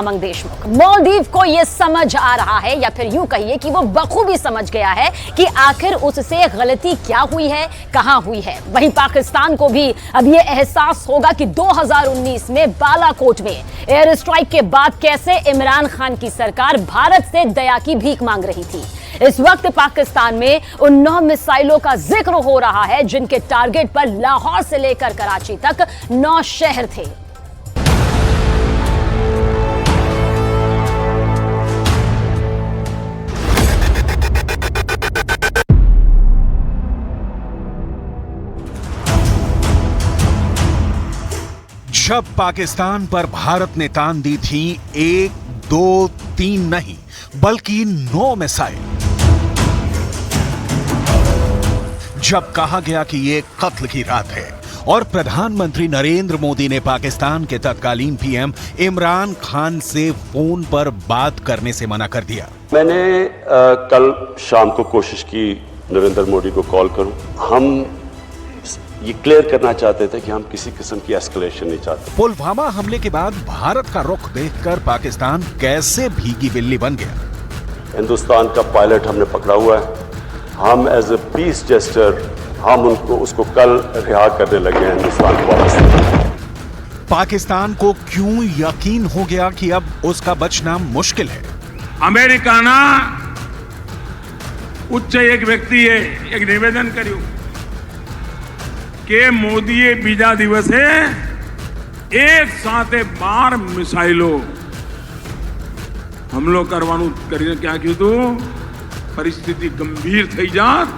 उमंग देशमुख। मालदीव को यह समझ आ रहा है, या फिर यूं कहिए कि वो बखूबी समझ गया है कि आखिर उससे गलती क्या हुई है, कहां हुई है। वहीं पाकिस्तान को भी अब यह एहसास होगा कि 2019 में बालाकोट में एयर स्ट्राइक के बाद कैसे इमरान खान की सरकार भारत से दया की भीख मांग रही थी। इस वक्त पाकिस्तान में उन 9 मिसाइलों का जिक्र हो रहा है जिनके टारगेट पर लाहौर से लेकर कराची तक 9 शहर थे। जब पाकिस्तान पर भारत ने तान दी थी 1, 2, 3 नहीं बल्कि 9 मिसाइल, जब कहा गया कि ये कत्ल की रात है और प्रधानमंत्री नरेंद्र मोदी ने पाकिस्तान के तत्कालीन पीएम इमरान खान से फोन पर बात करने से मना कर दिया। मैंने कल शाम को कोशिश की नरेंद्र मोदी को कॉल करूं। हम ये क्लियर करना चाहते थे कि हम किसी किस्म की एस्केलेशन नहीं चाहते। पुलवामा हमले के बाद भारत का रुख देखकर पाकिस्तान कैसे भीगी बिल्ली बन गया। हिंदुस्तान का पायलट हमने पकड़ा हुआ है। हम एज ए पीस जेस्टर हम उसको कल रिहा करने लगे हैं हिंदुस्तान को। पाकिस्तान को क्यों यकीन हो गया कि अब उसका बचना मुश्किल है। अमेरिका ना उच्च एक व्यक्ति है एक निवेदन કર્યું કે મોદીએ બીજા દિવસે એક સાથે 12 મિસાઇલો હુમલો કરવાનું કરીને क्या કીધું પરિસ્થિતિ ગંભીર થઈ જાત।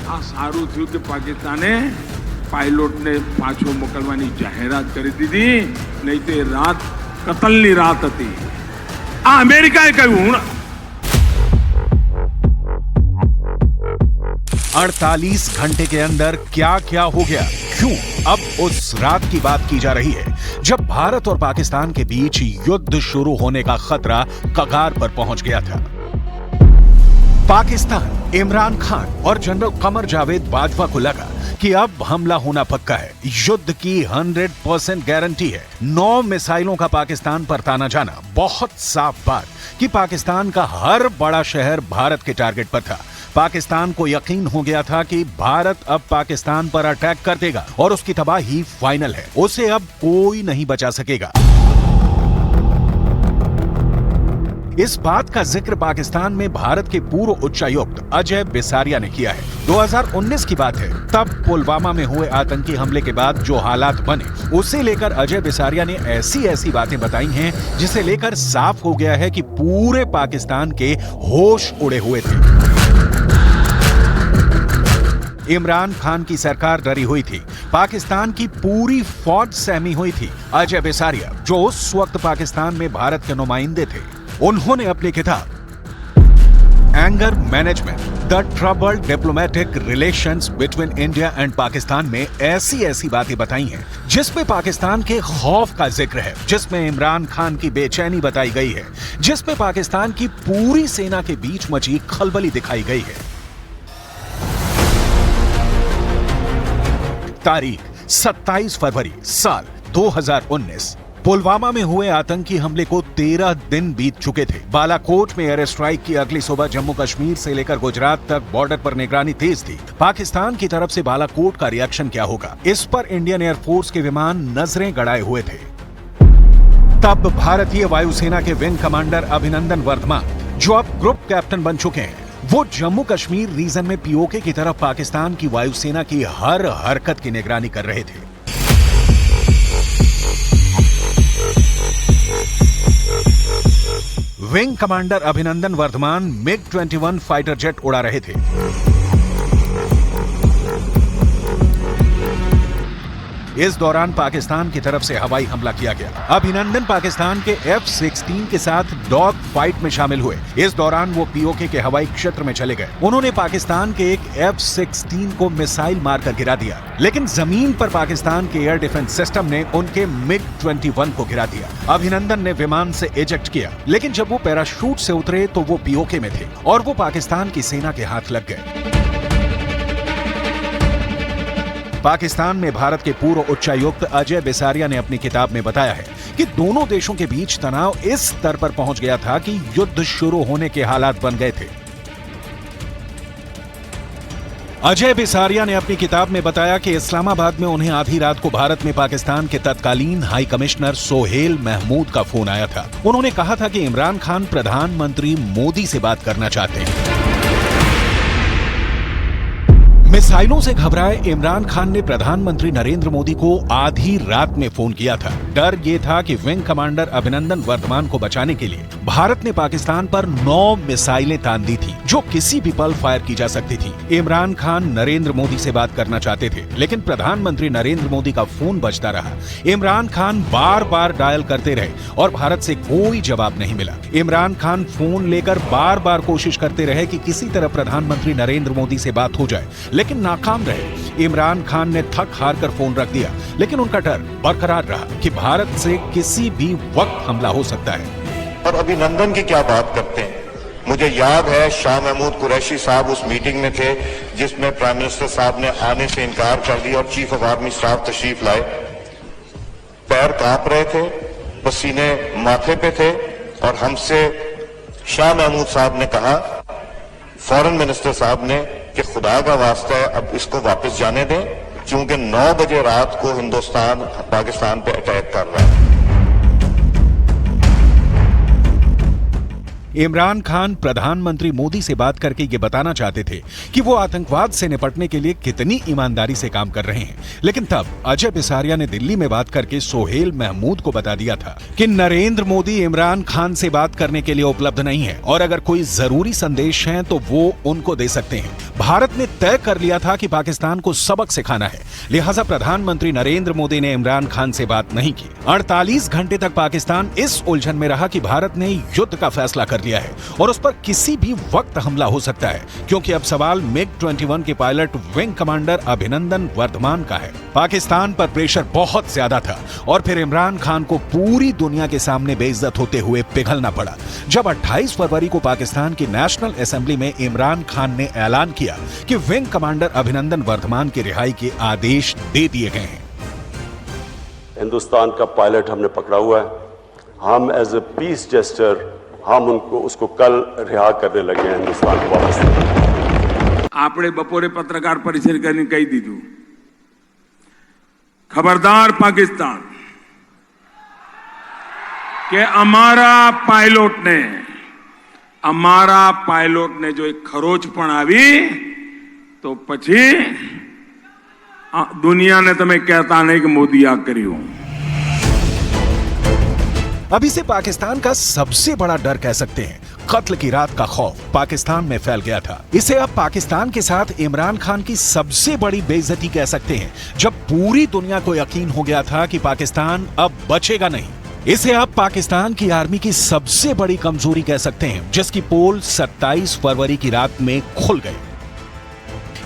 આ સારું થયું કે પાકિસ્તાને પાયલોટને પાછો મોકલવાની જાહેરાત કરી દીધી, નહીં તો રાત કતલની રાત હતી। આ અમેરિકાએ કહ્યું। 48 घंटे के अंदर क्या क्या हो गया, क्यों अब उस रात की बात की जा रही है जब भारत और पाकिस्तान के बीच युद्ध शुरू होने का खतरा कगार पर पहुंच गया था। पाकिस्तान, इमरान खान और जनरल कमर जावेद बाजवा को लगा कि अब हमला होना पक्का है, युद्ध की 100% गारंटी है। 9 मिसाइलों का पाकिस्तान पर ताना जाना बहुत साफ बात कि पाकिस्तान का हर बड़ा शहर भारत के टारगेट पर था। पाकिस्तान को यकीन हो गया था कि भारत अब पाकिस्तान पर अटैक कर देगा और उसकी तबाही फाइनल है, उसे अब कोई नहीं बचा सकेगा। इस बात का जिक्र पाकिस्तान में भारत के पूर्व उच्चायुक्त अजय बिसारिया ने किया है। 2019 की बात है, तब पुलवामा में हुए आतंकी हमले के बाद जो हालात बने उसे लेकर अजय बिसारिया ने ऐसी बातें बताई हैं जिसे लेकर साफ हो गया है कि पूरे पाकिस्तान के होश उड़े हुए थे। इमरान खान की सरकार डरी हुई थी, पाकिस्तान की पूरी फौज सहमी हुई थी। अजय बिसारिया जो उस वक्त पाकिस्तान में भारत के नुमाइंदे थे, उन्होंने अपनी किताब anger management the troubled diplomatic relations between India and Pakistan में ऐसी बातें बताई हैं जिसमें पाकिस्तान के खौफ का जिक्र है, जिसमें इमरान खान की बेचैनी बताई गई है, जिसमें पाकिस्तान की पूरी सेना के बीच मची खलबली दिखाई गई है। तारीख 27 फरवरी साल 2019। पुलवामा में हुए आतंकी हमले को 13 दिन बीत चुके थे। बालाकोट में एयर स्ट्राइक की अगली सुबह जम्मू कश्मीर से लेकर गुजरात तक बॉर्डर पर निगरानी तेज थी। पाकिस्तान की तरफ से बालाकोट का रिएक्शन क्या होगा, इस पर इंडियन एयरफोर्स के विमान नजरें गड़ाए हुए थे। तब भारतीय वायुसेना के विंग कमांडर अभिनंदन वर्धमान, जो अब ग्रुप कैप्टन बन चुके हैं, वो जम्मू कश्मीर रीजन में पीओके की तरफ पाकिस्तान की वायुसेना की हर हरकत की निगरानी कर रहे थे। Wing commander Abhinandan Varthaman MiG-21 fighter jet उड़ा रहे थे। इस दौरान पाकिस्तान की तरफ से हवाई हमला किया गया। अभिनंदन पाकिस्तान के F-16 के साथ डॉग फाइट में शामिल हुए। इस दौरान वो पीओके के हवाई क्षेत्र में चले गए। उन्होंने पाकिस्तान के एक F-16 को मिसाइल मारकर गिरा दिया, लेकिन जमीन पर पाकिस्तान के एयर डिफेंस सिस्टम ने उनके MiG-21 को गिरा दिया। अभिनंदन ने विमान से इजेक्ट किया, लेकिन जब वो पैराशूट से उतरे तो वो पीओके में थे और वो पाकिस्तान की सेना के हाथ लग गए। पाकिस्तान में भारत के पूर्व उच्चायुक्त अजय बिसारिया ने अपनी किताब में बताया है कि दोनों देशों के बीच तनाव इस स्तर पर पहुंच गया था कि युद्ध शुरू होने के हालात बन गए थे। अजय बिसारिया ने अपनी किताब में बताया कि इस्लामाबाद में उन्हें आधी रात को भारत में पाकिस्तान के तत्कालीन हाई कमिश्नर सोहेल महमूद का फोन आया था। उन्होंने कहा था कि इमरान खान प्रधानमंत्री मोदी से बात करना चाहते हैं। मिसाइलों से घबराए इमरान खान ने प्रधानमंत्री नरेंद्र मोदी को आधी रात में फोन किया था। डर यह था कि विंग कमांडर अभिनंदन वर्धमान को बचाने के लिए भारत ने पाकिस्तान पर 9 मिसाइलें तान दी थी, जो किसी भी पल फायर की जा सकती थी। इमरान खान नरेंद्र मोदी से बात करना चाहते थे, लेकिन प्रधानमंत्री नरेंद्र मोदी का फोन बजता रहा। इमरान खान बार बार डायल करते रहे और भारत से कोई जवाब नहीं मिला। इमरान खान फोन लेकर बार बार कोशिश करते रहे कि किसी तरह प्रधानमंत्री नरेंद्र मोदी से बात हो जाए, लेकिन नाकाम रहे। इमरान खान ने थक हार कर फोन रख दिया, लेकिन उनका डर बरकरार रहा कि भारत से किसी भी वक्त हमला हो सकता है। और अभिनंदन की क्या बात करते हैं। मुझे याद है शाह महमूद कुरैशी साहब उस मीटिंग में थे जिसमें प्राइम मिनिस्टर साहब ने आने से इनकार कर दिया और चीफ ऑफ आर्मी स्टाफ तशरीफ लाए। पैर कांप रहे थे, पसीने माथे पे थे और हमसे शाह महमूद साहब ने कहा, फॉरेन मिनिस्टर साहब ने, कि खुदा का वास्ता है अब इसको वापस जाने दें, क्योंकि 9 बजे रात को हिंदुस्तान पाकिस्तान पे अटैक कर रहा है। इमरान खान प्रधानमंत्री मोदी से बात करके ये बताना चाहते थे कि वो आतंकवाद से निपटने के लिए कितनी ईमानदारी से काम कर रहे हैं, लेकिन तब अजय बिसारिया ने दिल्ली में बात करके सोहेल महमूद को बता दिया था कि नरेंद्र मोदी इमरान खान से बात करने के लिए उपलब्ध नहीं है और अगर कोई जरूरी संदेश है तो वो उनको दे सकते हैं। भारत ने तय कर लिया था कि पाकिस्तान को सबक सिखाना है, लिहाजा प्रधानमंत्री नरेंद्र मोदी ने इमरान खान से बात नहीं की। 48 घंटे तक पाकिस्तान इस उलझन में रहा कि भारत ने युद्ध का फैसला कर लिया है और उस पर किसी भी वक्त हमला हो सकता है, क्योंकि अब सवाल MiG-21 के pilot wing commander Abhinandan Varthaman का है। पाकिस्तान पर प्रेशर बहुत ज्यादा था और फिर इमरान खान को पूरी दुनिया के सामने बेइज्जत होते हुए पिघलना पड़ा जब 28 फरवरी को पाकिस्तान की नेशनल असेंबली में इमरान खान ने ऐलान किया कि विंग कमांडर अभिनंदन वर्धमान की रिहाई के आदेश दे दिए गए हैं। हिंदुस्तान का पायलट हमने पकड़ा हुआ है। हम एज ए पीस जेस्टर हम उसको कल रिहा करने लगे हैं हिंदुस्तान को वापस। आपने बपोरे पत्रकार परिषद करने कही दीधु, खबरदार पाकिस्तान के અમારા પાયલોટને જો એક ખરોચ પણ આવી તો પછી દુનિયાને તમે કહેતા નહીં કે મોદી આ કર્યું। अभी से पाकिस्तान का सबसे बड़ा डर कह सकते हैं, कत्ल की रात का खौफ पाकिस्तान में फैल गया था। इसे अब पाकिस्तान के साथ इमरान खान की सबसे बड़ी बेइज्जती कह सकते हैं, जब पूरी दुनिया को यकीन हो गया था कि पाकिस्तान अब बचेगा नहीं। इसे अब पाकिस्तान की आर्मी की सबसे बड़ी कमजोरी कह सकते हैं, जिसकी पोल 27 फरवरी की रात में खुल गई।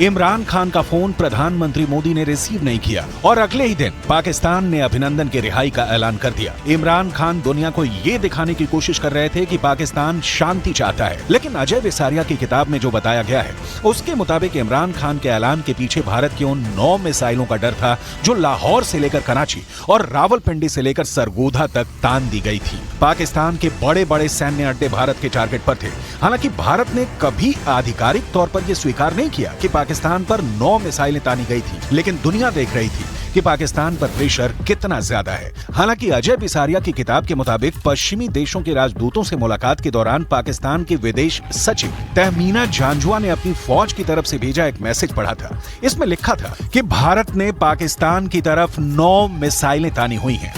इमरान खान का फोन प्रधानमंत्री मोदी ने रिसीव नहीं किया और अगले ही दिन पाकिस्तान ने अभिनंदन की रिहाई का ऐलान कर दिया। इमरान खान दुनिया को ये दिखाने की कोशिश कर रहे थे कि पाकिस्तान शांति चाहता है, लेकिन अजय बिसारिया की किताब में जो बताया गया है उसके मुताबिक इमरान खान के ऐलान के पीछे भारत की उन 9 मिसाइलों का डर था जो लाहौर से लेकर कराची और रावलपिंडी से लेकर सरगोधा तक तान दी गई थी। पाकिस्तान के बड़े बड़े सैन्य अड्डे भारत के टारगेट पर थे। हालांकि भारत ने कभी आधिकारिक तौर पर यह स्वीकार नहीं किया कि पाकिस्तान पर 9 मिसाइलें तानी गई थी, लेकिन दुनिया देख रही थी कि पाकिस्तान पर प्रेशर कितना ज्यादा है। हालांकि अजय बिसारिया की किताब के मुताबिक पश्चिमी देशों के राजदूतों से मुलाकात के दौरान पाकिस्तान के विदेश सचिव तहमीना जानजुआ ने अपनी फौज की तरफ से भेजा एक मैसेज पढ़ा था। इसमें लिखा था कि भारत ने पाकिस्तान की तरफ 9 मिसाइलें तानी हुई हैं।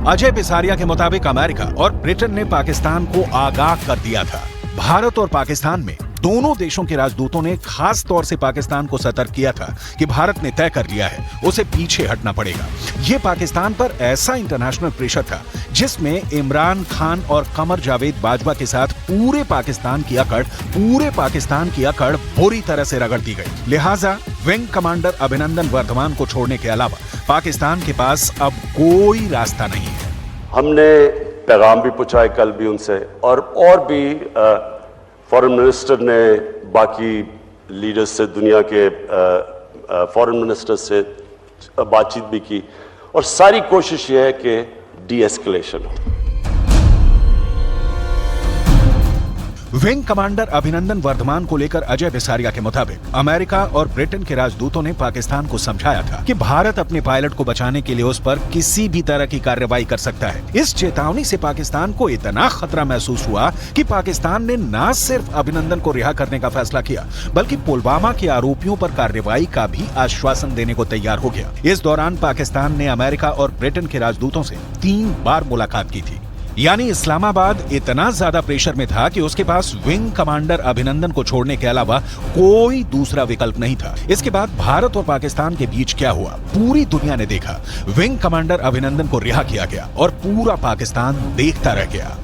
अजय बिसारिया के मुताबिक अमेरिका और ब्रिटेन ने पाकिस्तान को आगाह कर दिया था। भारत और पाकिस्तान में दोनों देशों के राजदूतों ने खास तौर से पाकिस्तान को सतर्क किया था कि भारत ने तय कर लिया है, उसे पीछे हटना पड़ेगा। यह पाकिस्तान पर ऐसा इंटरनेशनल प्रेशर था जिसमें इमरान खान और कमर जावेद बाजवा के साथ पूरे पाकिस्तान की अकड़ बुरी तरह से रगड़ दी गई। लिहाजा विंग कमांडर अभिनंदन वर्धमान को छोड़ने के अलावा पाकिस्तान के पास अब कोई रास्ता नहीं है। हमने पैगाम भी पहुंचाए कल भी उनसे और भी फॉरेन मिनिस्टर ने बाकी लीडर्स से, दुनिया के फॉरेन मिनिस्टर से बातचीत भी की और सारी कोशिश ये है कि डी एस्केलेशन हो। विंग कमांडर अभिनंदन वर्धमान को लेकर अजय बिसारिया के मुताबिक अमेरिका और ब्रिटेन के राजदूतों ने पाकिस्तान को समझाया था कि भारत अपने पायलट को बचाने के लिए उस पर किसी भी तरह की कार्रवाई कर सकता है। इस चेतावनी से पाकिस्तान को इतना खतरा महसूस हुआ कि पाकिस्तान ने न सिर्फ अभिनंदन को रिहा करने का फैसला किया, बल्कि पुलवामा के आरोपियों पर कार्रवाई का भी आश्वासन देने को तैयार हो गया। इस दौरान पाकिस्तान ने अमेरिका और ब्रिटेन के राजदूतों से 3 बार मुलाकात की थी। यानी इस्लामाबाद इतना ज्यादा प्रेशर में था कि उसके पास विंग कमांडर अभिनंदन को छोड़ने के अलावा कोई दूसरा विकल्प नहीं था। इसके बाद भारत और पाकिस्तान के बीच क्या हुआ, पूरी दुनिया ने देखा। विंग कमांडर अभिनंदन को रिहा किया गया और पूरा पाकिस्तान देखता रह गया।